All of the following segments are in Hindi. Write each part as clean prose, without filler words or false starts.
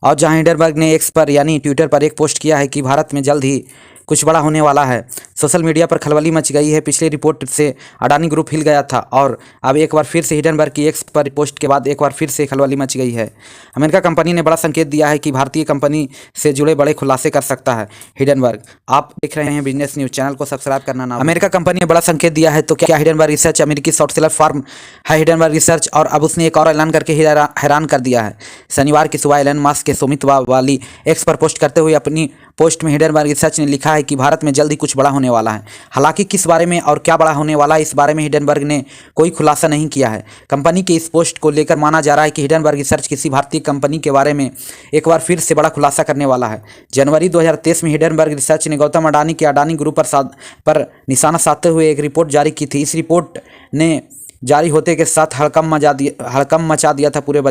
और जहां हिडनबर्ग ने एक्स पर यानी ट्विटर पर एक पोस्ट किया है कि भारत में जल्द ही कुछ बड़ा होने वाला है। सोशल मीडिया पर खलबली मच गई है। पिछली रिपोर्ट से अडानी ग्रुप हिल गया था और अब एक बार फिर से हिडनबर्ग की एक्स पर पोस्ट के बाद एक बार फिर से खलबली मच गई है। अमेरिका कंपनी ने बड़ा संकेत दिया है कि भारतीय कंपनी से जुड़े बड़े खुलासे कर सकता है हिडनबर्ग। आप देख रहे हैं बिजनेस न्यूज, चैनल को सब्सक्राइब करना ना। अमेरिका कंपनी ने बड़ा संकेत दिया है, तो क्या हिडनबर्ग रिसर्च अमेरिकी शॉर्ट सेलर फर्म है हिडनबर्ग रिसर्च, और अब उसने एक और ऐलान करके हैरान कर दिया है। शनिवार की सुबह एलन मस्क के स्वामित्व वाली एक्स पर पोस्ट करते हुए अपनी पोस्ट में हिडनबर्ग रिसर्च ने लिखा है कि भारत में जल्द ही कुछ बड़ा होने वाला है। हालांकि किस बारे में और क्या बड़ा होने वाला है, इस बारे में हिडनबर्ग ने कोई खुलासा नहीं किया है। कंपनी के इस पोस्ट को लेकर माना जा रहा है कि हिडनबर्ग रिसर्च किसी भारतीय कंपनी के बारे में एक बार फिर से बड़ा खुलासा करने वाला है। जनवरी 2023 में हिडनबर्ग रिसर्च ने गौतम अडानी के अडानी ग्रुप पर निशाना साधते हुए एक रिपोर्ट जारी की थी। इस रिपोर्ट ने जारी होते के साथ हड़कंप मचा दिया था पूरे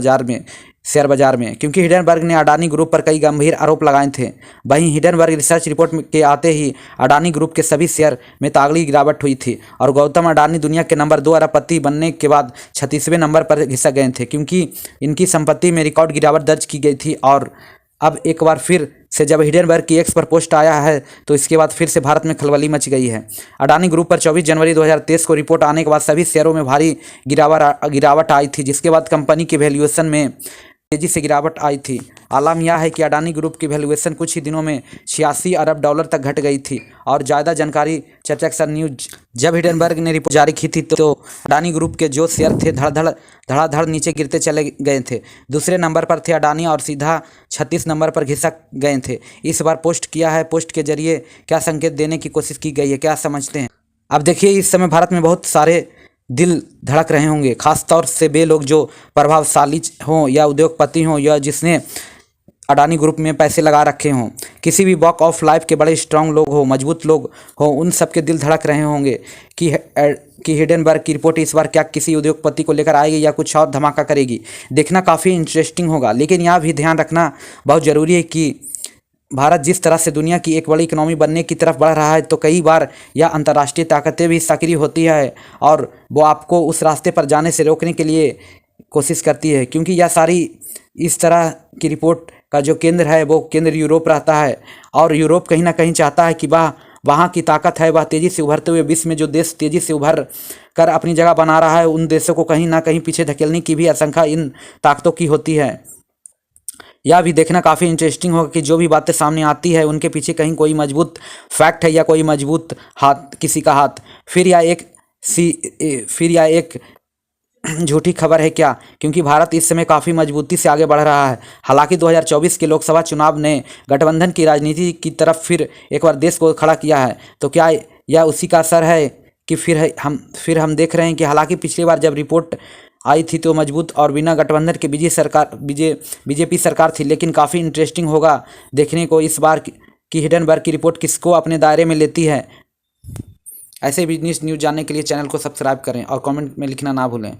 शेयर बाजार में, क्योंकि हिडनबर्ग ने अडानी ग्रुप पर कई गंभीर आरोप लगाए थे। वहीं हिडनबर्ग रिसर्च रिपोर्ट के आते ही अडानी ग्रुप के सभी शेयर में तगड़ी गिरावट हुई थी और गौतम अडानी दुनिया के नंबर 2 अरबपति बनने के बाद 36वें नंबर पर घिसक गए थे, क्योंकि इनकी संपत्ति में रिकॉर्ड गिरावट दर्ज की गई थी। और अब एक बार फिर से जब हिडनबर्ग की एक्स पर पोस्ट आया है तो इसके बाद फिर से भारत में खलबली मच गई है। अडानी ग्रुप पर 24 जनवरी 2023 को रिपोर्ट आने के बाद सभी शेयरों में भारी गिरावट आई थी, जिसके बाद कंपनी के वैल्यूएशन में तेजी से गिरावट आई थी। आलम यह है कि अडानी ग्रुप की वैल्यूएशन कुछ ही दिनों में 86 अरब डॉलर तक घट गई थी। और ज़्यादा जानकारी चर्चा के साथ न्यूज, जब हिडनबर्ग ने रिपोर्ट जारी की थी तो अडानी ग्रुप के जो शेयर थे धड़ाधड़ नीचे गिरते चले गए थे। दूसरे नंबर पर थे अडानी और सीधा 36 नंबर पर घिसक गए थे। इस बार पोस्ट किया है, पोस्ट के जरिए क्या संकेत देने की कोशिश की गई है, क्या समझते हैं? अब देखिए, इस समय भारत में बहुत सारे दिल धड़क रहे होंगे, खासतौर से वे लोग जो प्रभावशाली हों या उद्योगपति हों या जिसने अडानी ग्रुप में पैसे लगा रखे हों, किसी भी वॉक ऑफ लाइफ के बड़े स्ट्रांग लोग हो, मजबूत लोग हो, उन सब के दिल धड़क रहे होंगे कि हिडनबर्ग की रिपोर्ट इस बार क्या किसी उद्योगपति को लेकर आएगी या कुछ और धमाका करेगी। देखना काफ़ी इंटरेस्टिंग होगा। लेकिन यह भी ध्यान रखना बहुत ज़रूरी है कि भारत जिस तरह से दुनिया की एक बड़ी इकोनॉमी बनने की तरफ बढ़ रहा है, तो कई बार यह अंतर्राष्ट्रीय ताकतें भी सक्रिय होती है और वो आपको उस रास्ते पर जाने से रोकने के लिए कोशिश करती है, क्योंकि यह सारी इस तरह की रिपोर्ट का जो केंद्र है वो केंद्र यूरोप रहता है और यूरोप कहीं ना कहीं चाहता है कि वहाँ की ताकत है, वह तेज़ी से उभरते हुए विश्व में जो देश तेज़ी से उभर कर अपनी जगह बना रहा है, उन देशों को कहीं ना कहीं पीछे धकेलने की भी आशंका इन ताकतों की होती है। यह भी देखना काफ़ी इंटरेस्टिंग होगा कि जो भी बातें सामने आती है उनके पीछे कहीं कोई मजबूत फैक्ट है या कोई मजबूत हाथ, किसी का हाथ, फिर या एक झूठी खबर है क्या, क्योंकि भारत इस समय काफ़ी मजबूती से आगे बढ़ रहा है। हालांकि 2024 के लोकसभा चुनाव ने गठबंधन की राजनीति की तरफ फिर एक बार देश को खड़ा किया है, तो क्या यह उसी का असर है कि फिर हम देख रहे हैं कि हालांकि पिछली बार जब रिपोर्ट आई थी तो मजबूत और बिना गठबंधन के बीजेपी सरकार थी, लेकिन काफ़ी इंटरेस्टिंग होगा देखने को इस बार कि हिडनबर्ग की रिपोर्ट किसको अपने दायरे में लेती है। ऐसे बिजनेस न्यूज़ जानने के लिए चैनल को सब्सक्राइब करें और कमेंट में लिखना ना भूलें।